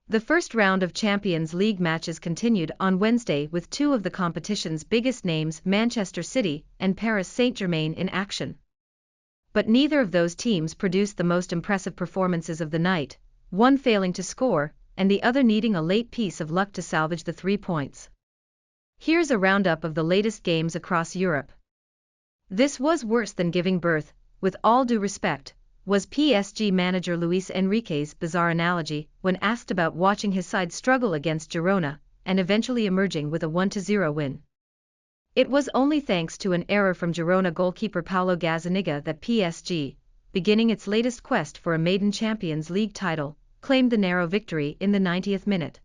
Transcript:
The first round of Champions League matches continued on Wednesday with two of the competition's biggest names, Manchester City and Paris Saint-Germain, in action. But neither of those teams produced the most impressive performances of the night, one failing to score, and the other needing a late piece of luck to salvage the 3 points. Here's a roundup of the latest games across Europe. This was worse than giving birth, with all due respect, was PSG manager Luis Enrique's bizarre analogy when asked about watching his side struggle against Girona, and eventually emerging with a 1-0 win. It was only thanks to an error from Girona goalkeeper Paulo Gazzaniga that PSG, beginning its latest quest for a maiden Champions League title, claimed the narrow victory in the 90th minute.